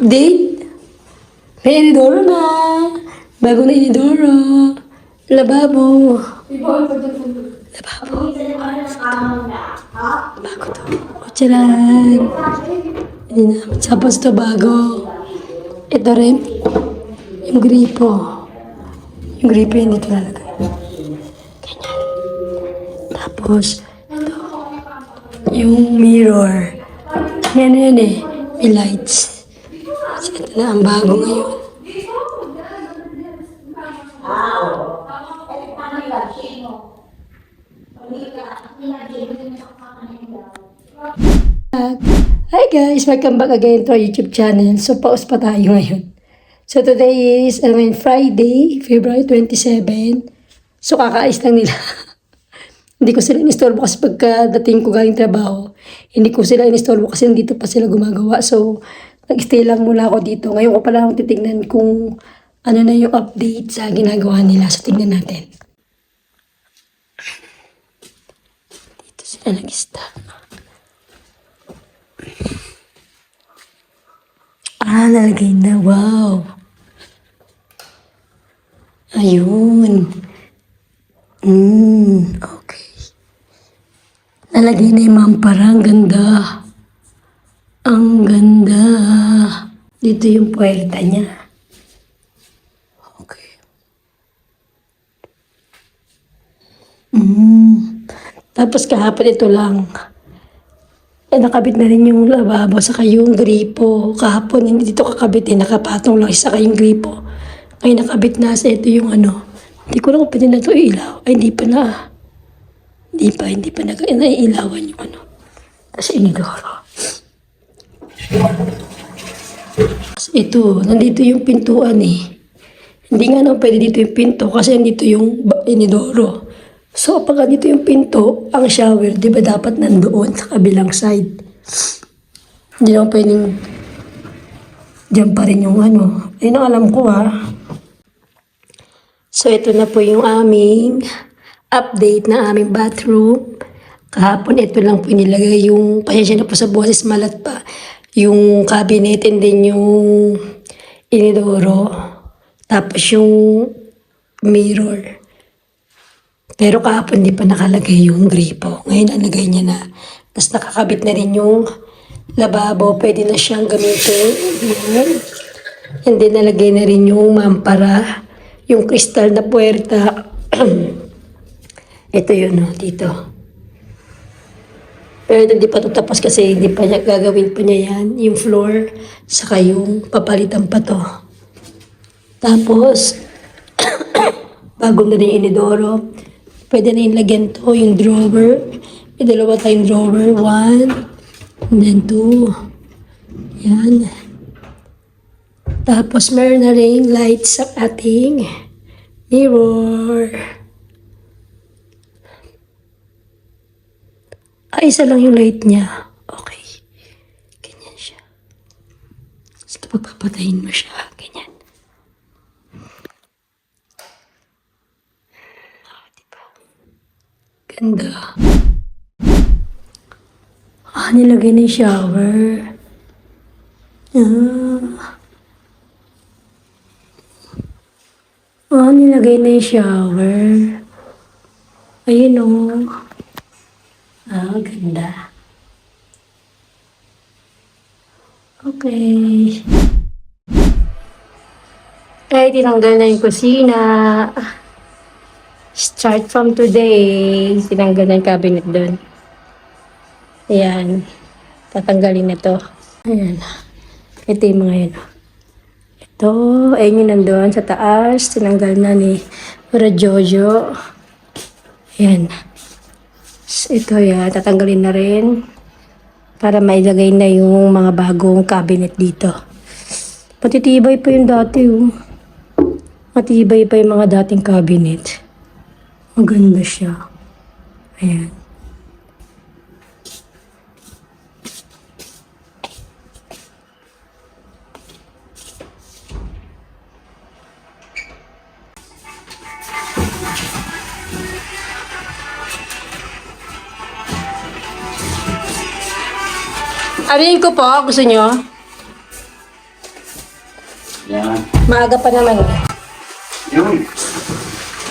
Update? May inidoro na. Bago na inidoro. Lababo. Lababo. Bago to. Charan. Hindi na. Tapos to bago. Ito rin. Yung gripo. Yung gripo yun dito lalagay. Ganyan. Tapos, ito. Yung mirror. Yan yan eh. May lights. So, ito na ang bago ngayon. Hi guys! Welcome back again to our YouTube channel. So, pause pa tayo ngayon. So, today is, Friday, February 27. So, kakaayos lang nila. Hindi ko sila inistorbo kasi pagkadating ko galing trabaho. Hindi ko sila inistorbo kasi nandito pa sila gumagawa. So, nag-stay lang muna ako dito. Ngayon ko pala akong titignan kung ano na yung update sa ginagawa nila. So, tignan natin. Dito sila nag-stop. Nalagay na. Wow. Ayun. Okay. Nalagay na yung mampara. Ang ganda. Ang ganda. Dito yung puwerta niya. Okay. Tapos kahapon ito lang. Nakabit na rin yung lababo saka yung gripo. Kahapon hindi dito kakabit nakapatong lang saka yung gripo. Ngayon nakabit na sa ito yung ano. Hindi ko lang kung pwede na ito ilaw. Ay hindi pa na. Hindi pa naiilawan yung ano. Tapos inidoro. Ito, nandito yung pintuan eh. Hindi nga na pwede dito yung pinto kasi nandito yung inidoro. So, pag dito yung pinto, ang shower, di ba dapat nandoon sa kabilang side? Hindi naman pwedeng dyan pa rin yung ano. Ayun ang alam ko ha. So, ito na po yung aming update na aming bathroom. Kahapon, ito lang po nilagay yung, pasensya na po sa boses, malat pa. Yung cabinet and then yung inidoro. Tapos yung mirror. Pero kahapon di pa nakalagay yung gripo. Ngayon nalagay niya na. Tapos nakakabit na rin yung lababo. Pwede na siyang gamitin. Yan. And then nalagay na rin yung mampara. Yung kristal na puwerta. Ito yun dito. Pero hindi pa ito tapos kasi hindi pa niya gagawin pa niya yan. Yung floor. Saka yung papalitan pa to. Tapos bago na rin inidoro. Pwede na yung lagyan to, yung drawer. May dalawa tayong drawer. 1, and then 2. Yan. Tapos meron na rin lights sa ating mirror. Isa lang yung light niya. Okay. Ganyan siya. Basta pagpapatayin mo siya. Ganyan. Ganda. Nilagay na yung shower. Nilagay na yung shower. Ayun ganda. Okay. Ay, tinanggal na yung kusina. Start from today, tinanggal na yung cabinet doon. Ayan. Tatanggalin na to. Ayan. Ito yung mga yun. Ito. Ayun yung nandun sa taas. Tinanggal na ni Jojo. Ayan. Ito yan. Tatanggalin na rin. Para mailagay na yung mga bagong cabinet dito. Patitibay pa yung dati. Matibay pa yung mga dating cabinet. Maganda siya. Ayan. Arihin ko po, gusto nyo? Maaga pa naman. Yun.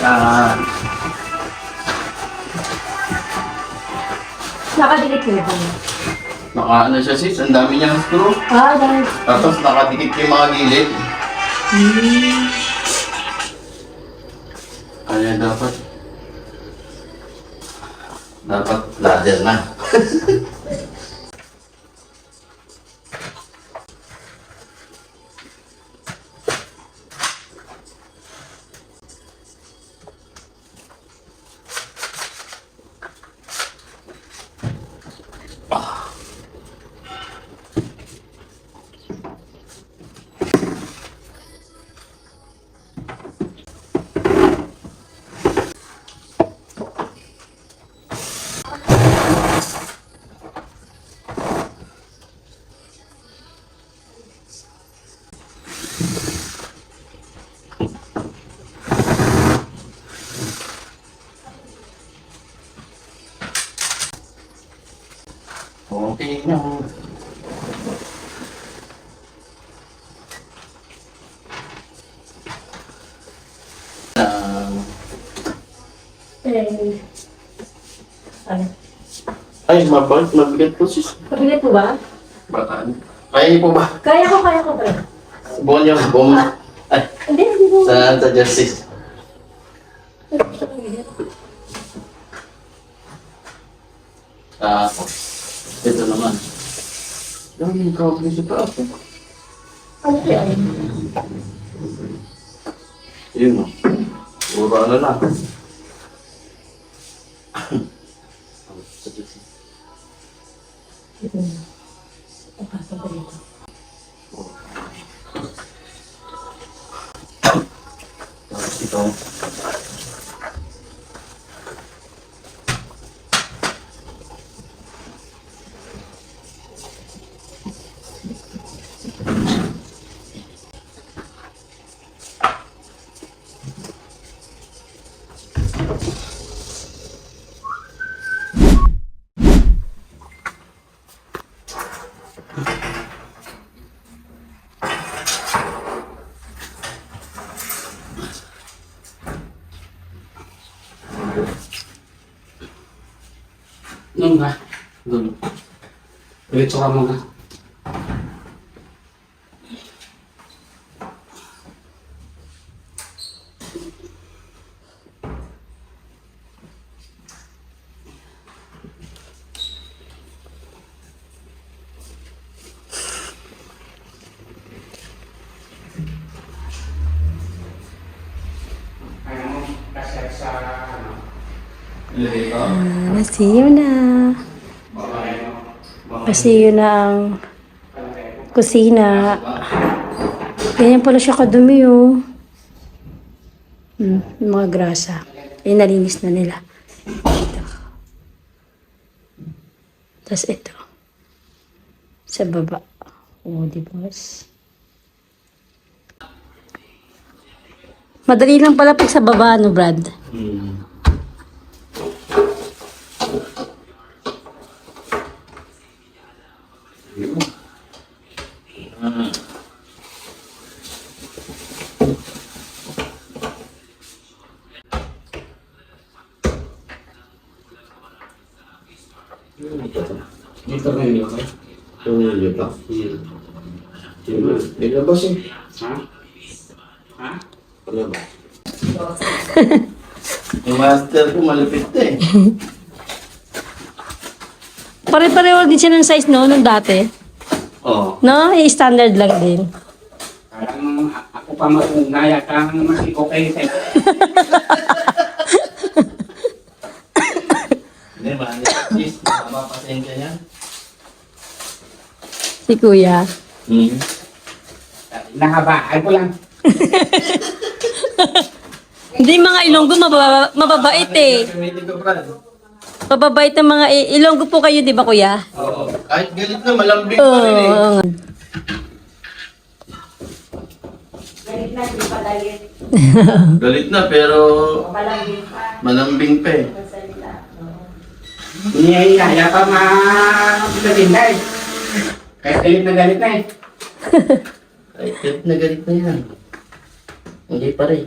Ah, Nakadikit mo ba? naka ano siya sis, ang dami niyang screw. Dahil. Tapos nakadikit yung mga gilid. Kaya dapat ladder na. Okay na. Ay, mabigat po sis. Kabinet mo ba? Bataan. Kaya niyo po ba? Kaya ko ba? Subukan niyo, ay, Hindi mo. sa justice. Tapos, ito naman. Yung cover sa taas. Ano kaya? Yun o. Puro ano lang. Tapos ito. Nung nga. Doon. Diretso ka muna. Kaya mo kasi sa ano. Ilagay ko. Nasiyo na. Nasiyo na ang kusina. Ganyan pala siya kadumi, oh. Yung mga grasa. Eh, nalinis na nila. Ito. Tapos ito. Sa baba. Oh, di ba? Madali lang pala pag sa baba, no, Brad? Dito na yun, okay? Dito. Nilabas eh. Ha? Ha? Ano ba? Yung master ko malupit eh. Pare-pareho din siya ng size, no, nung dati. Oo. No, standard lang din. Parang ako pa matunaya kang masiko kayo sa'yo. Hindi ba? Sis, mapapasin ka niya. Si Kuya. Nahabaan ko lang. Hindi, mga Ilonggo mababait eh. Gamitin ko, Brad. Mababait ng mga Ilonggo po kayo, di ba, Kuya? Oo. Kahit galit na, malambing pa rin eh. Oo. Galit na pero malambing pa eh. Niyaya pa magdatinda eh. Kahit galit na eh. Ay, galit na yan. Hindi pa rin.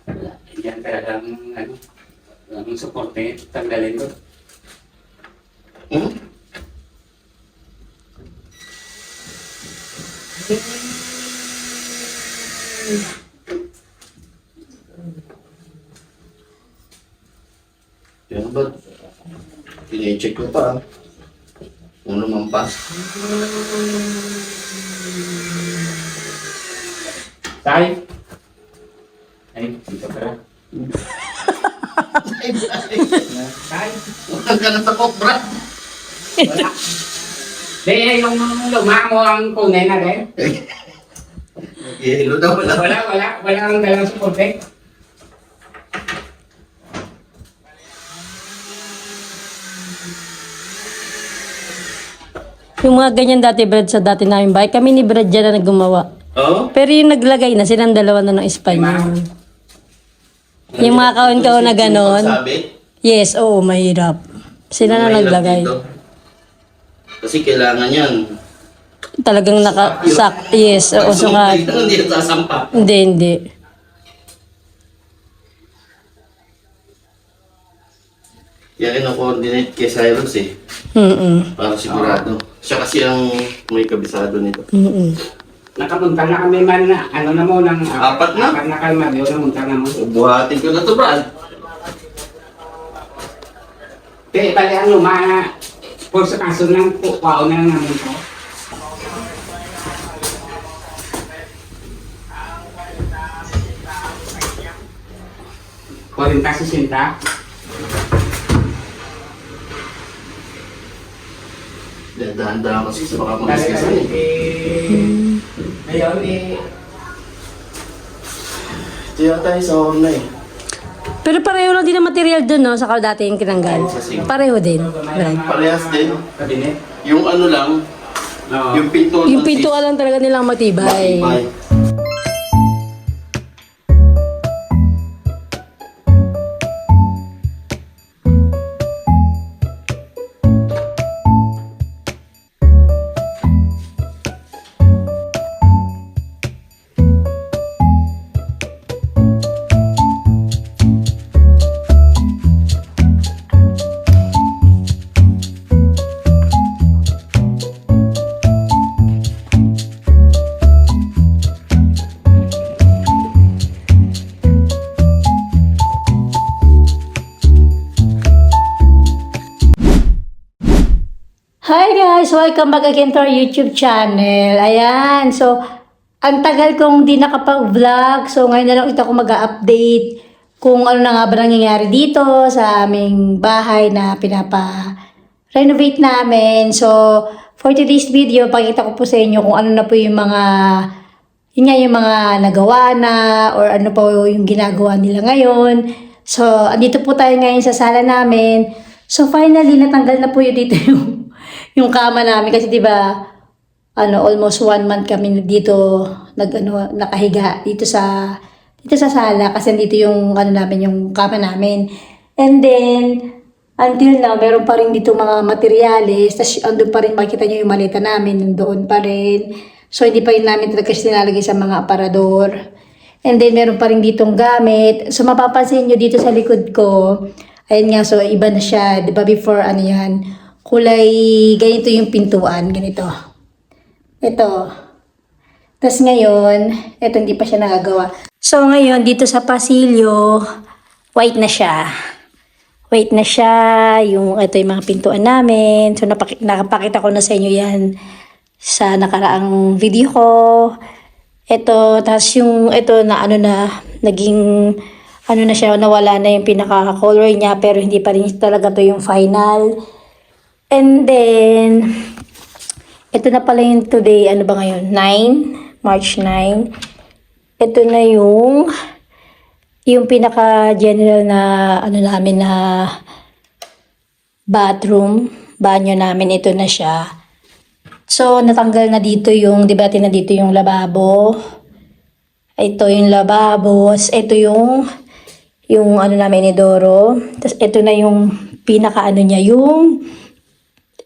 Wala. Yan talagang ano, ang suporte, tanggalin ko. Hmm? Yan ba? Tine-check ko pa. Kung lumampas. Tay! Ay, dito ka lang. Tay! Huwag ka na sa kopra. Wala. Di, yung lumango ang kunay na rin. Yelo daw wala. Wala ang dalang suporte. Yung mga ganyan dati, Brad, sa dati namin bahay, kami ni Brad dyan na gumawa. Oo? Pero yung naglagay na, silang dalawa na ng Espanyol. Yung mga kaon-kaon na ganon. Sabit? Yes, oo, mahirap. Sila na Mahirap naglagay. dito. Kasi kailangan yan. Talagang nakasak. Yes, oo, sukat. Hindi sasampa. Hindi. Yan ang coordinate kay Cyrus eh. Para sigurado. Siya kasi ang may kabisado nito. Nakapunta na kami man na, ano na mo, ng Apat na? Apat na kalmadyo, namunta na mo. Buhatin ko na to, Brad. Kaya pala ang luma, por sa kaso ng pao na lang namin ko. Kuwarinta 60. Dahan-dahan kasi sa baka Dali mag-discussion kasi, eh. ngayon Ito yata yung sahur na eh. Pero pareho lang din ang material dun, no? Sa dati yung tinanggal. Pareho din. Brad. Parehas din. kabinet. Yung ano lang, Oo. yung pinto Yung pintuan lang talaga nilang matibay. Matibay. Hi guys! Welcome back again to our YouTube channel. Ayan, so ang tagal kong di nakapag-vlog. So ngayon na lang ito ako mag-update kung ano na nga ba nangyayari dito sa aming bahay na pinapa-renovate namin. So for today's video, pakita ko po sa inyo kung ano na po yung mga yung mga nagawa na or ano po yung ginagawa nila ngayon. So andito po tayo ngayon sa sala namin. So finally natanggal na po yun dito yung kama namin kasi 'di ba almost 1 month kami dito nakahiga dito sa sala kasi dito yung namin yung kama namin. And then until now meron pa rin dito mga materyales, tas andun pa rin makita niyo yung maleta namin nandoon pa rin. So hindi pa rin namin talaga sinalagay sa mga aparador. And then meron pa rin ditong gamit. So mapapansin niyo dito sa likod ko, ayun nga, so iba na siya, 'di ba before yan, kulay ganito yung pintuan, ganito. Ito. Tapos ngayon, ito hindi pa siya nagagawa. So ngayon, dito sa pasilyo, white na siya. White na siya. Ito yung mga pintuan namin. So nakapakita ko na sa inyo yan sa nakaraang video ko. Ito, tapos ito na naging na siya, nawala na yung pinaka-color niya, pero hindi pa rin talaga to yung final. And then, ito na pala yung today, ano ba ngayon? March 9. Ito na yung pinaka-general na, namin na bathroom, banyo namin, ito na siya. So, natanggal na dito di ba, na dito yung lababo. Ito yung lababo. Ito yung namin ni Doro. Tapos, ito na yung pinaka niya, yung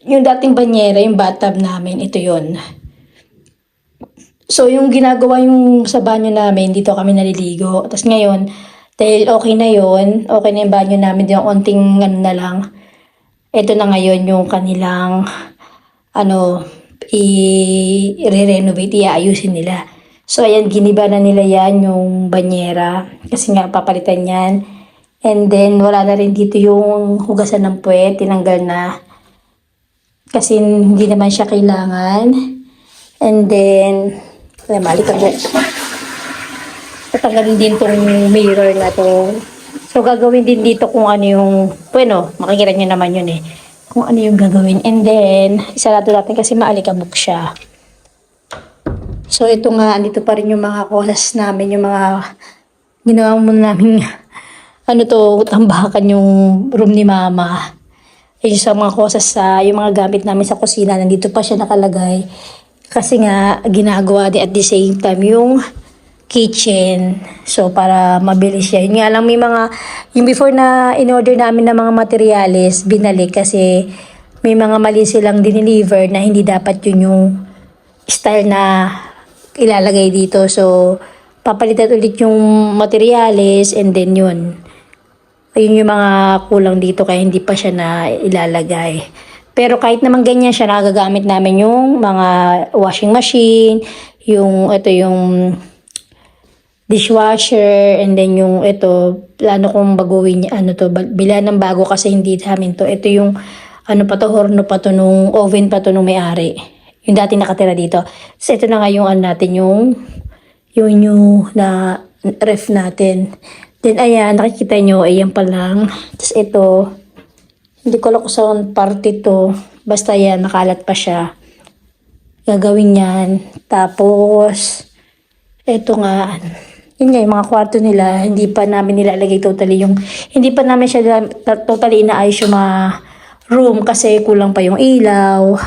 dating banyera, yung bathtub namin, ito yun. So, yung ginagawa yung sa banyo namin, dito kami naliligo. Tapos ngayon, dahil okay na yon, okay na yung banyo namin, yung onting ano na lang. Ito na ngayon yung kanilang, ano, i-renovate, iayusin nila. So, ayan, giniba na nila yan, yung banyera. Kasi nga, papalitan yan. And then, wala na rin dito yung hugasan ng puwet, tinanggal na. Kasi hindi naman siya kailangan. And then, mali ka po. Tatanggalin din tong mirror na to. So, gagawin din dito kung ano yung, bueno, makikita nyo naman yun eh. Kung ano yung gagawin. And then, isarado natin kasi maalikabok siya. So, ito nga, andito pa rin yung mga cosas namin, yung mga ginawa muna namin, ano to, tambakan yung room ni mama. Yung sa mga cosas sa, yung mga gamit namin sa kusina, nandito pa siya nakalagay. Kasi nga, ginagawa din at the same time yung kitchen. So, para mabilis siya. Yun nga lang may mga, yung before na in-order namin ng mga materyales, binalik kasi may mga mali silang dineliver na hindi dapat yun yung style na ilalagay dito. So, papalitan ulit yung materyales and then yun. Ayun yung mga kulang dito kaya hindi pa siya na ilalagay. Pero kahit naman ganyan siya, nagagamit namin yung mga washing machine, yung ito yung dishwasher, and then yung ito, plano kong baguhin niya, ano to, bilhan ng bago kasi hindi namin to. Ito yung ano pa to, horno pa to nung oven pa to nung may-ari. Yung dati nakatira dito. So ito na nga yung ano natin, yung new na ref natin. Then ayan, nakikita nyo, ayan pa lang. Tapos ito, hindi ko alam kung saan parte to. Basta yan, nakalat pa siya. Gagawin yan. Tapos, ito nga, yun nga, yung mga kwarto nila, hindi pa namin nilalagay totally yung, hindi pa namin siya totally inaayos yung mga room kasi kulang pa yung ilaw.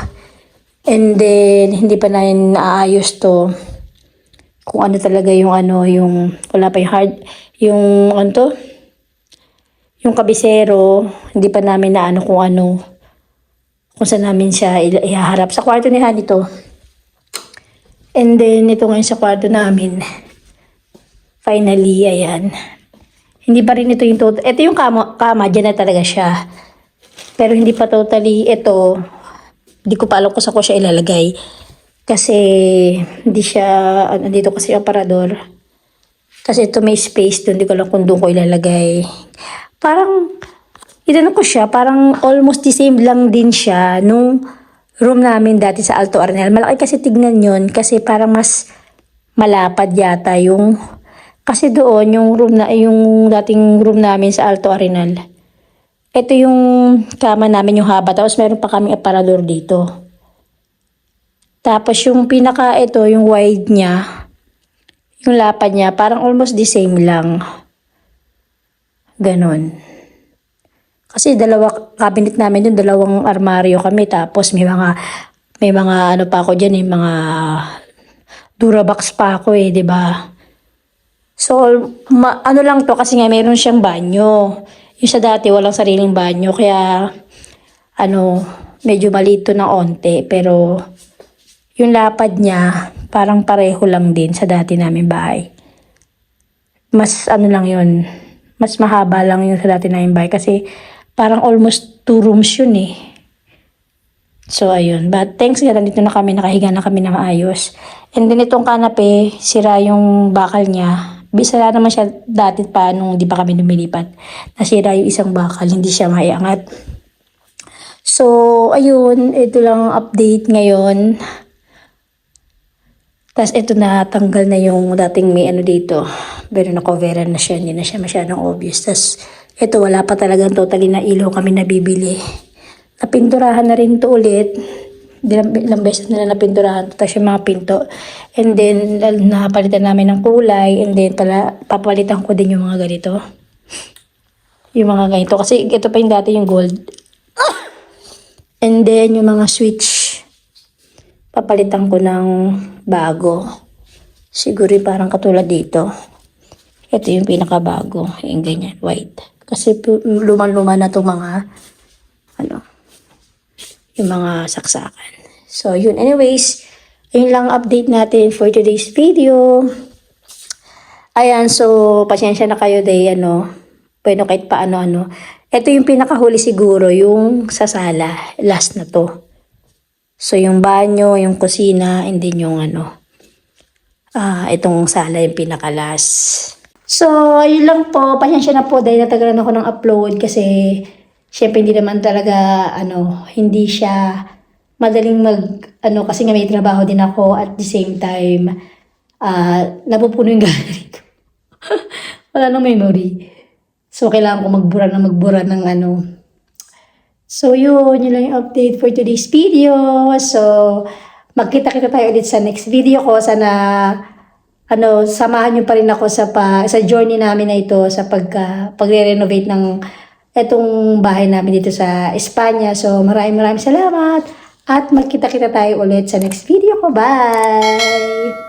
And then, hindi pa namin naayos to. Kung ano talaga yung ano, yung, wala pa yung hard, yung, ano to? Yung kabisero, hindi pa namin na ano kung ano, kung saan namin siya ihaharap. Sa kwarto ni Hani to. And then, ito ngayon sa kwarto namin. Finally, ayan. Hindi pa rin ito yung total. Ito yung kama, dyan na talaga siya. Pero hindi pa totally, ito, hindi ko pa alam kung saan ko siya ilalagay. Kasi, hindi siya, dito kasi yung aparador. Kasi ito may space doon, hindi ko alam kung doon ko ilalagay. Parang, itanong ko siya, parang almost the same lang din siya nung room namin dati sa Alto Arenal. Malaki kasi tignan yun kasi parang mas malapad yata yung, kasi doon yung room na, yung dating room namin sa Alto Arenal. Ito yung kama namin yung haba, tapos meron pa kaming aparador dito. Tapos yung pinaka ito, yung wide niya, yung lapad niya, parang almost the same lang. Ganon. Kasi dalawa cabinet namin dun, dalawang armaryo kami, tapos may mga ano pa ako diyan, mga Durabox pa ako 'di ba? So ano lang to kasi nga meron siyang banyo. Yung sa dati walang sariling banyo kaya ano, medyo malito ng onte, pero yung lapad niya parang pareho lang din sa dati namin bahay. Mas ano lang yun, mas mahaba lang yung sa dati namin bahay kasi parang almost 2 rooms yun eh. So ayun, but thanks nga, nandito na kami, nakahiga na kami na maayos. And then itong kanape, sira yung bakal niya. Bisala naman siya dati pa nung di pa kami lumilipat. Nasira yung isang bakal, hindi siya maiangat. So ayun, ito lang ang update ngayon. Tapos ito na, tanggal na yung dating may ano dito. Pero na-coveran na siya, hindi na siya masyadong obvious. Tapos ito, wala pa talagang totally na ilaw kami nabibili. Napinturahan na rin to ulit. Ilang beses na napinturahan. Tapos yung mga pinto. And then, napalitan namin ng kulay. And then, papalitan ko din yung mga ganito. Yung mga ganito. Kasi ito pa yung dati yung gold. And then, yung mga switch. Papalitan ko ng bago. Siguro parang katulad dito. Ito yung pinakabago. Yung ganyan, white. Kasi luman-luma na itong mga, ano, yung mga saksakan. So, yun. Anyways, Ayun lang update natin for today's video. Ayan, so pasensya na kayo day, bueno kahit paano. Ito yung pinakahuli siguro, yung sa sala, last na to. So yung banyo, yung kusina, and then yung itong sala yung pinakalas. So, ayun lang po, pasensya na po dahil natagalan ako ng upload kasi syempre hindi naman talaga, hindi siya madaling kasi nga may trabaho din ako at the same time, napupuno yung gallery ko. Wala nang memory. So, kailangan ko magbura ng So, yun lang yung update for today's video. So, magkita-kita tayo ulit sa next video ko. Sana, samahan nyo pa rin ako sa journey namin na ito sa pagre-renovate ng itong bahay namin dito sa Espanya. So, maraming salamat. At magkita-kita tayo ulit sa next video ko. Bye!